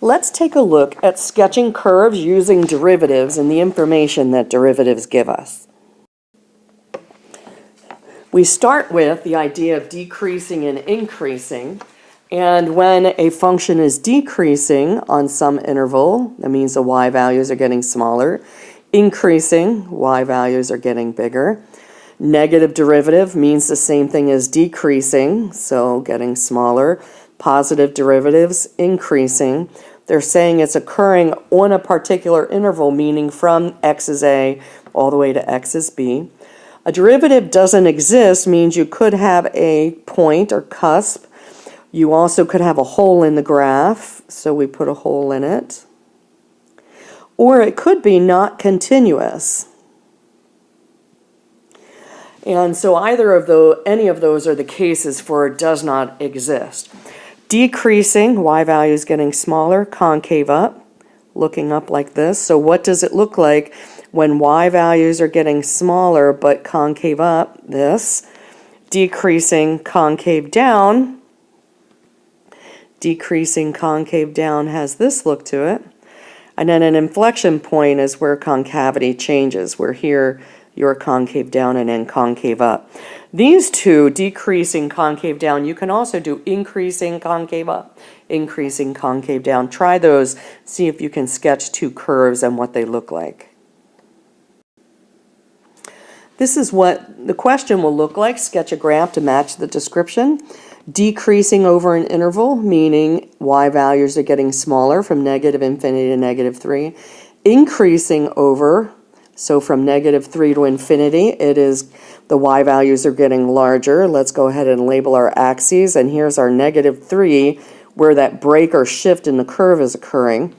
Let's take a look at sketching curves using derivatives and the information that derivatives give us. We start with the idea of decreasing and increasing, and when a function is decreasing on some interval, that means the y values are getting smaller. Increasing, y values are getting bigger. Negative derivative means the same thing as decreasing, so getting smaller. Positive derivatives, increasing. They're saying it's occurring on a particular interval, meaning from x is a all the way to x is b. A derivative doesn't exist means you could have a point or cusp. You also could have a hole in the graph, so we put a hole in it. Or it could be not continuous. And so any of those are the cases for it does not exist. Decreasing, y value is getting smaller, concave up, looking up like this. So what does it look like when y values are getting smaller but concave up? This. Decreasing, concave down. Decreasing, concave down has this look to it. And then an inflection point is where concavity changes, where here you're concave down and then concave up. These two, decreasing, concave down, you can also do increasing, concave up, increasing, concave down. Try those, see if you can sketch two curves and what they look like. This is what the question will look like. Sketch a graph to match the description. Decreasing over an interval, meaning y values are getting smaller from negative infinity to negative 3. Increasing over, so from negative 3 to infinity, it is the y values are getting larger. Let's go ahead and label our axes, and here's our negative 3, where that break or shift in the curve is occurring.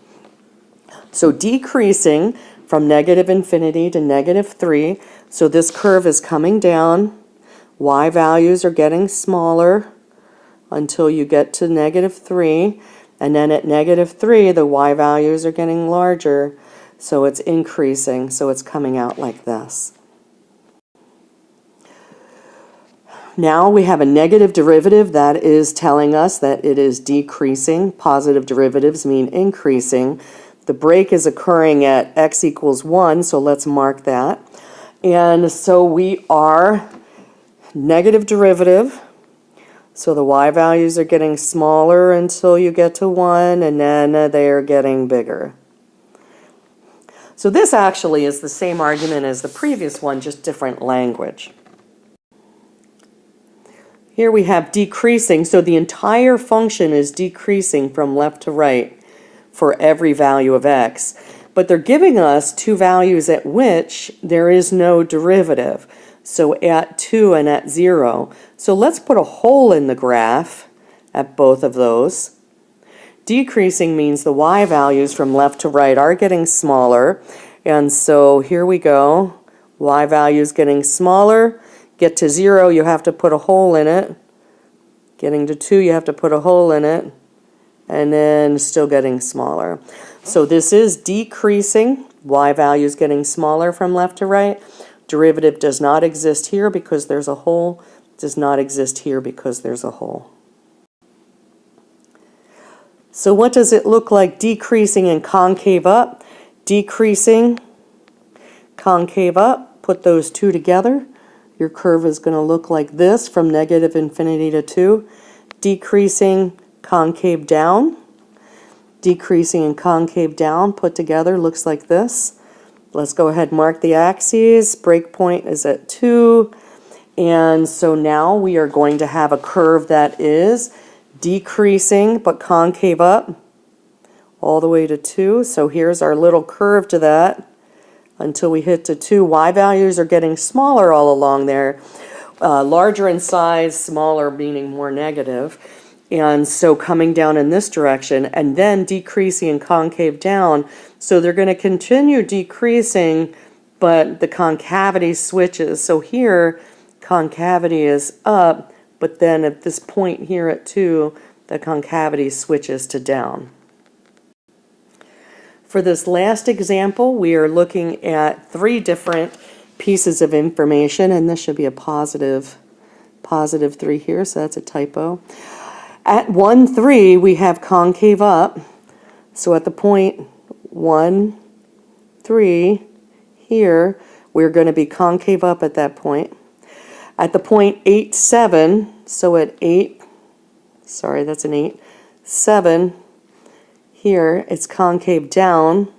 So decreasing from negative infinity to negative 3, so this curve is coming down. Y values are getting smaller until you get to negative 3, and then at negative 3, the y values are getting larger, so it's increasing, so it's coming out like this. Now we have a negative derivative that is telling us that it is decreasing. Positive derivatives mean increasing. The break is occurring at x equals 1, so let's mark that. And so we are negative derivative, so the y values are getting smaller until you get to 1, and then they are getting bigger. So this actually is the same argument as the previous one, just different language. Here we have decreasing, so the entire function is decreasing from left to right for every value of x. But they're giving us two values at which there is no derivative, so at 2 and at 0. So let's put a hole in the graph at both of those. Decreasing means the y values from left to right are getting smaller, and so here we go. Y values getting smaller. Get to 0, you have to put a hole in it. Getting to 2, you have to put a hole in it. And then still getting smaller. So this is decreasing. Y values getting smaller from left to right. Derivative does not exist here because there's a hole. Does not exist here because there's a hole. So what does it look like decreasing and concave up? Decreasing, concave up. Put those two together. Your curve is going to look like this from negative infinity to 2. Decreasing, concave down. Decreasing and concave down put together looks like this. Let's go ahead and mark the axes. Breakpoint is at 2. And so now we are going to have a curve that is decreasing but concave up all the way to 2. So here's our little curve to that until we hit to 2. Y values are getting smaller all along there. Larger in size, smaller meaning more negative. And so coming down in this direction and then decreasing and concave down. So they're going to continue decreasing, but the concavity switches. So here, concavity is up, but then at this point here at 2, the concavity switches to down. For this last example, we are looking at 3 different pieces of information, and this should be a positive 3 here, so that's a typo. At 1, 3, we have concave up. So at the point 1, 3 here, we're going to be concave up at that point. At the point 8, 7, so at 8, sorry, that's an 8, 7, here it's concave down.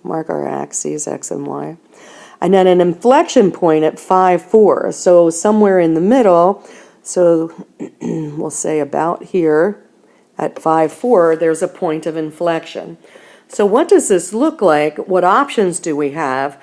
Mark our axes, X and Y. And then an inflection point at 5, 4, so somewhere in the middle, so we'll say about here at 5, 4, there's a point of inflection. So what does this look like? What options do we have?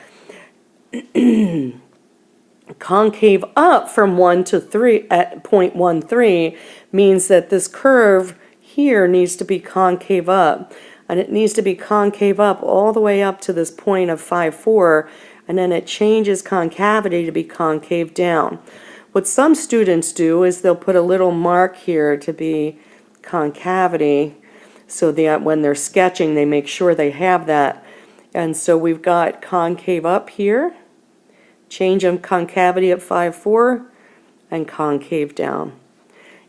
Concave up from 1 to 3 at point 1, 3 means that this curve here needs to be concave up. And it needs to be concave up all the way up to this point of 5, 4, and then it changes concavity to be concave down. What some students do is they'll put a little mark here to be concavity, so that when they're sketching they make sure they have that. And so we've got concave up here, change of concavity at 5, 4, and concave down.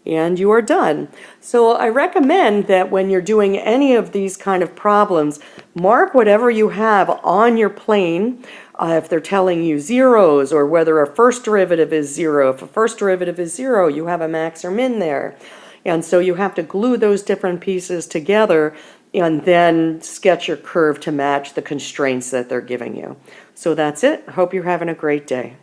And you are done. So I recommend that when you're doing any of these kind of problems, mark whatever you have on your plane. If they're telling you zeros, or whether a first derivative is 0. If a first derivative is 0, you have a max or min there. And so you have to glue those different pieces together and then sketch your curve to match the constraints that they're giving you. So that's it. I hope you're having a great day.